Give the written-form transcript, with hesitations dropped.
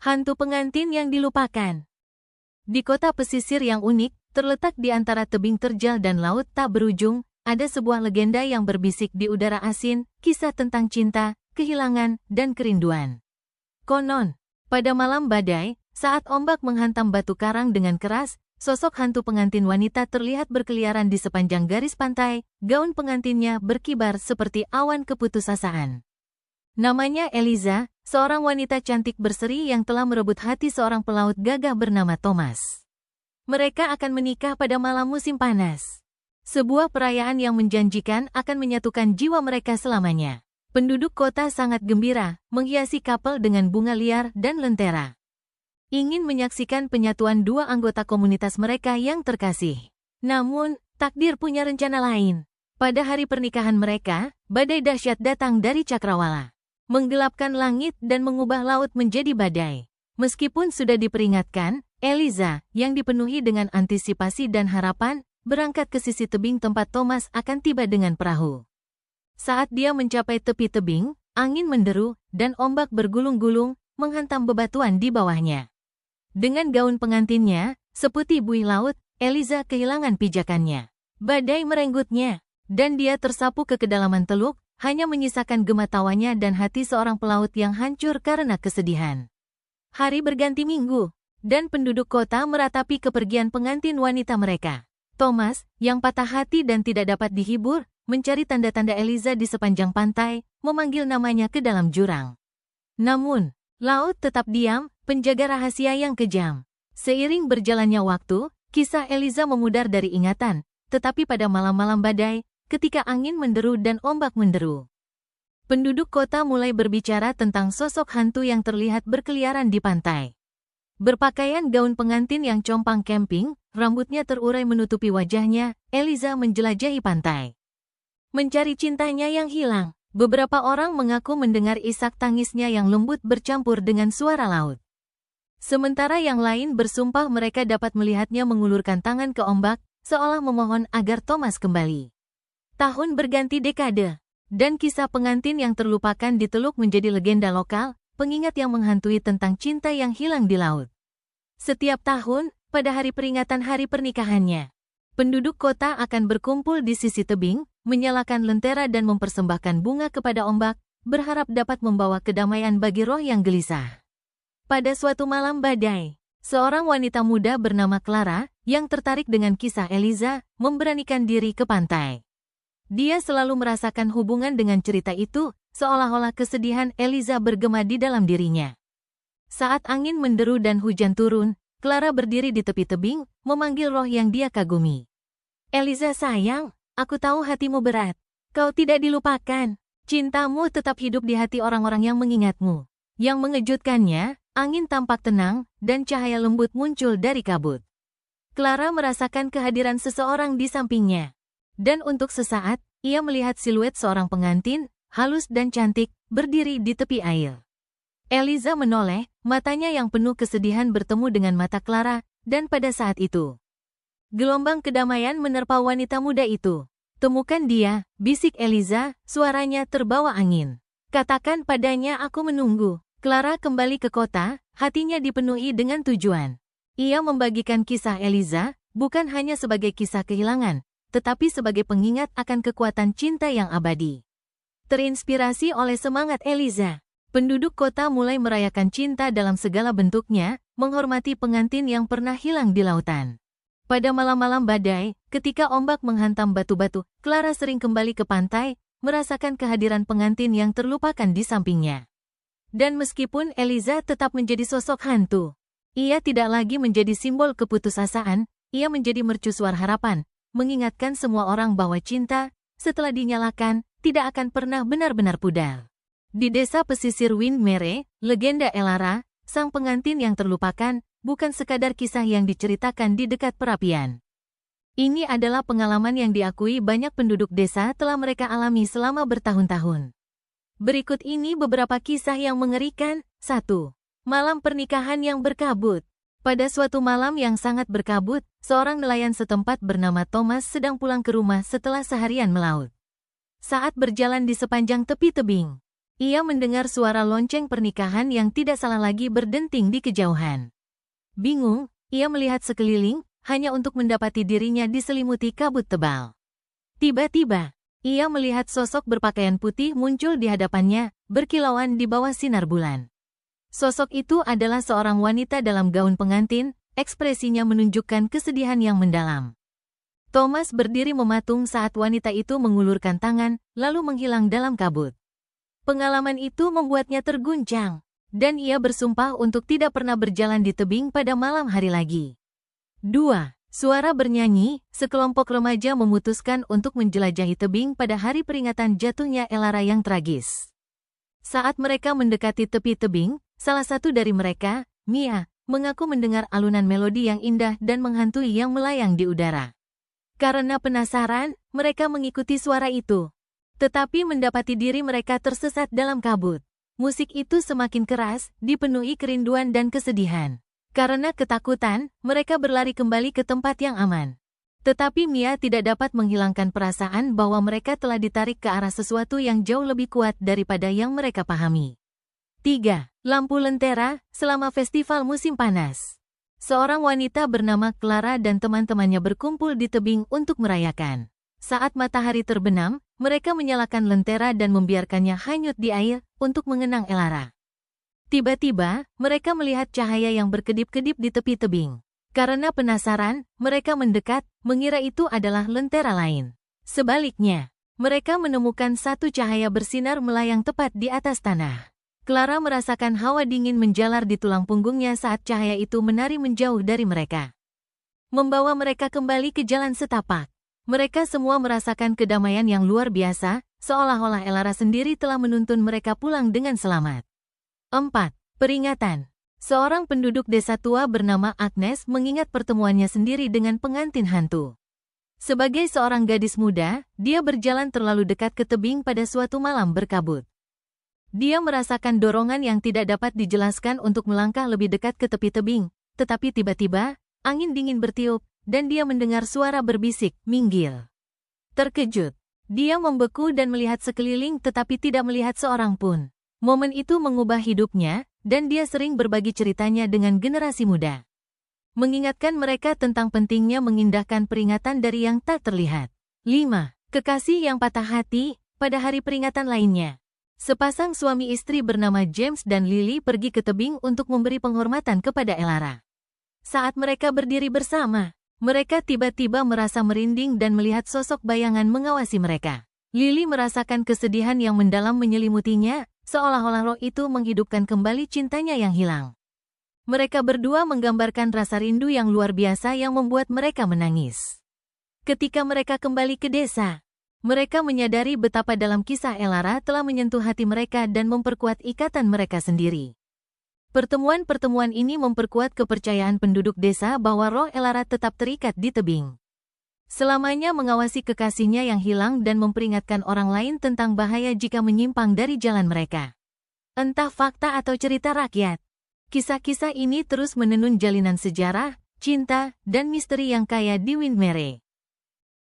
Hantu pengantin yang dilupakan. Di kota pesisir yang unik, terletak di antara tebing terjal dan laut tak berujung, ada sebuah legenda yang berbisik di udara asin, kisah tentang cinta, kehilangan, dan kerinduan. Konon, pada malam badai, saat ombak menghantam batu karang dengan keras, sosok hantu pengantin wanita terlihat berkeliaran di sepanjang garis pantai, gaun pengantinnya berkibar seperti awan keputusasaan. Namanya Eliza, seorang wanita cantik berseri yang telah merebut hati seorang pelaut gagah bernama Thomas. Mereka akan menikah pada malam musim panas. Sebuah perayaan yang menjanjikan akan menyatukan jiwa mereka selamanya. Penduduk kota sangat gembira, menghiasi kapel dengan bunga liar dan lentera. Ingin menyaksikan penyatuan dua anggota komunitas mereka yang terkasih. Namun, takdir punya rencana lain. Pada hari pernikahan mereka, badai dahsyat datang dari cakrawala, menggelapkan langit dan mengubah laut menjadi badai. Meskipun sudah diperingatkan, Eliza, yang dipenuhi dengan antisipasi dan harapan, berangkat ke sisi tebing tempat Thomas akan tiba dengan perahu. Saat dia mencapai tepi tebing, angin menderu, dan ombak bergulung-gulung, menghantam bebatuan di bawahnya. Dengan gaun pengantinnya, seputih buih laut, Eliza kehilangan pijakannya. Badai merenggutnya, dan dia tersapu ke kedalaman teluk, hanya menyisakan gema tawanya dan hati seorang pelaut yang hancur karena kesedihan. Hari berganti minggu, dan penduduk kota meratapi kepergian pengantin wanita mereka. Thomas, yang patah hati dan tidak dapat dihibur, mencari tanda-tanda Eliza di sepanjang pantai, memanggil namanya ke dalam jurang. Namun, laut tetap diam, penjaga rahasia yang kejam. Seiring berjalannya waktu, kisah Eliza memudar dari ingatan, tetapi pada malam-malam badai, ketika angin menderu dan ombak menderu, penduduk kota mulai berbicara tentang sosok hantu yang terlihat berkeliaran di pantai. Berpakaian gaun pengantin yang compang camping, rambutnya terurai menutupi wajahnya, Eliza menjelajahi pantai, mencari cintanya yang hilang. Beberapa orang mengaku mendengar isak tangisnya yang lembut bercampur dengan suara laut. Sementara yang lain bersumpah mereka dapat melihatnya mengulurkan tangan ke ombak, seolah memohon agar Thomas kembali. Tahun berganti dekade, dan kisah pengantin yang terlupakan di teluk menjadi legenda lokal, pengingat yang menghantui tentang cinta yang hilang di laut. Setiap tahun, pada hari peringatan hari pernikahannya, penduduk kota akan berkumpul di sisi tebing, menyalakan lentera dan mempersembahkan bunga kepada ombak, berharap dapat membawa kedamaian bagi roh yang gelisah. Pada suatu malam badai, seorang wanita muda bernama Clara, yang tertarik dengan kisah Eliza, memberanikan diri ke pantai. Dia selalu merasakan hubungan dengan cerita itu, seolah-olah kesedihan Eliza bergema di dalam dirinya. Saat angin menderu dan hujan turun, Clara berdiri di tepi tebing, memanggil roh yang dia kagumi. Eliza sayang, aku tahu hatimu berat. Kau tidak dilupakan. Cintamu tetap hidup di hati orang-orang yang mengingatmu. Yang mengejutkannya, angin tampak tenang, dan cahaya lembut muncul dari kabut. Clara merasakan kehadiran seseorang di sampingnya. Dan untuk sesaat, ia melihat siluet seorang pengantin, halus dan cantik, berdiri di tepi air. Eliza menoleh, matanya yang penuh kesedihan bertemu dengan mata Clara, dan pada saat itu, gelombang kedamaian menerpa wanita muda itu. Temukan dia, bisik Eliza, suaranya terbawa angin. Katakan padanya aku menunggu. Clara kembali ke kota, hatinya dipenuhi dengan tujuan. Ia membagikan kisah Eliza, bukan hanya sebagai kisah kehilangan, tetapi sebagai pengingat akan kekuatan cinta yang abadi. Terinspirasi oleh semangat Eliza, penduduk kota mulai merayakan cinta dalam segala bentuknya, menghormati pengantin yang pernah hilang di lautan. Pada malam-malam badai, ketika ombak menghantam batu-batu, Clara sering kembali ke pantai, merasakan kehadiran pengantin yang terlupakan di sampingnya. Dan meskipun Eliza tetap menjadi sosok hantu, ia tidak lagi menjadi simbol keputusasaan, ia menjadi mercusuar harapan, mengingatkan semua orang bahwa cinta, setelah dinyalakan, tidak akan pernah benar-benar pudar. Di desa pesisir Windmere, legenda Elara, sang pengantin yang terlupakan, bukan sekadar kisah yang diceritakan di dekat perapian. Ini adalah pengalaman yang diakui banyak penduduk desa telah mereka alami selama bertahun-tahun. Berikut ini beberapa kisah yang mengerikan. 1. Malam pernikahan yang berkabut. Pada suatu malam yang sangat berkabut, seorang nelayan setempat bernama Thomas sedang pulang ke rumah setelah seharian melaut. Saat berjalan di sepanjang tepi tebing, ia mendengar suara lonceng pernikahan yang tidak salah lagi berdenting di kejauhan. Bingung, ia melihat sekeliling, hanya untuk mendapati dirinya diselimuti kabut tebal. Tiba-tiba, ia melihat sosok berpakaian putih muncul di hadapannya, berkilauan di bawah sinar bulan. Sosok itu adalah seorang wanita dalam gaun pengantin, ekspresinya menunjukkan kesedihan yang mendalam. Thomas berdiri mematung saat wanita itu mengulurkan tangan, lalu menghilang dalam kabut. Pengalaman itu membuatnya terguncang, dan ia bersumpah untuk tidak pernah berjalan di tebing pada malam hari lagi. 2. Suara bernyanyi, sekelompok remaja memutuskan untuk menjelajahi tebing pada hari peringatan jatuhnya Elara yang tragis. Saat mereka mendekati tepi tebing, salah satu dari mereka, Mia, mengaku mendengar alunan melodi yang indah dan menghantui yang melayang di udara. Karena penasaran, mereka mengikuti suara itu. Tetapi mendapati diri mereka tersesat dalam kabut. Musik itu semakin keras, dipenuhi kerinduan dan kesedihan. Karena ketakutan, mereka berlari kembali ke tempat yang aman. Tetapi Mia tidak dapat menghilangkan perasaan bahwa mereka telah ditarik ke arah sesuatu yang jauh lebih kuat daripada yang mereka pahami. 3. Lampu lentera, selama festival musim panas. Seorang wanita bernama Clara dan teman-temannya berkumpul di tebing untuk merayakan. Saat matahari terbenam, mereka menyalakan lentera dan membiarkannya hanyut di air untuk mengenang Elara. Tiba-tiba, mereka melihat cahaya yang berkedip-kedip di tepi tebing. Karena penasaran, mereka mendekat, mengira itu adalah lentera lain. Sebaliknya, mereka menemukan satu cahaya bersinar melayang tepat di atas tanah. Clara merasakan hawa dingin menjalar di tulang punggungnya saat cahaya itu menari menjauh dari mereka. Membawa mereka kembali ke jalan setapak. Mereka semua merasakan kedamaian yang luar biasa, seolah-olah Elara sendiri telah menuntun mereka pulang dengan selamat. 4. Peringatan. Seorang penduduk desa tua bernama Agnes mengingat pertemuannya sendiri dengan pengantin hantu. Sebagai seorang gadis muda, dia berjalan terlalu dekat ke tebing pada suatu malam berkabut. Dia merasakan dorongan yang tidak dapat dijelaskan untuk melangkah lebih dekat ke tepi tebing, tetapi tiba-tiba, angin dingin bertiup, dan dia mendengar suara berbisik, "Minggir." Terkejut, dia membeku dan melihat sekeliling tetapi tidak melihat seorang pun. Momen itu mengubah hidupnya, dan dia sering berbagi ceritanya dengan generasi muda. Mengingatkan mereka tentang pentingnya mengindahkan peringatan dari yang tak terlihat. 5. Kekasih yang patah hati, pada hari peringatan lainnya. Sepasang suami istri bernama James dan Lily pergi ke tebing untuk memberi penghormatan kepada Elara. Saat mereka berdiri bersama, mereka tiba-tiba merasa merinding dan melihat sosok bayangan mengawasi mereka. Lily merasakan kesedihan yang mendalam menyelimutinya, seolah-olah roh itu menghidupkan kembali cintanya yang hilang. Mereka berdua menggambarkan rasa rindu yang luar biasa yang membuat mereka menangis. Ketika mereka kembali ke desa, mereka menyadari betapa dalam kisah Elara telah menyentuh hati mereka dan memperkuat ikatan mereka sendiri. Pertemuan-pertemuan ini memperkuat kepercayaan penduduk desa bahwa roh Elara tetap terikat di tebing. Selamanya mengawasi kekasihnya yang hilang dan memperingatkan orang lain tentang bahaya jika menyimpang dari jalan mereka. Entah fakta atau cerita rakyat, kisah-kisah ini terus menenun jalinan sejarah, cinta, dan misteri yang kaya di Windmere.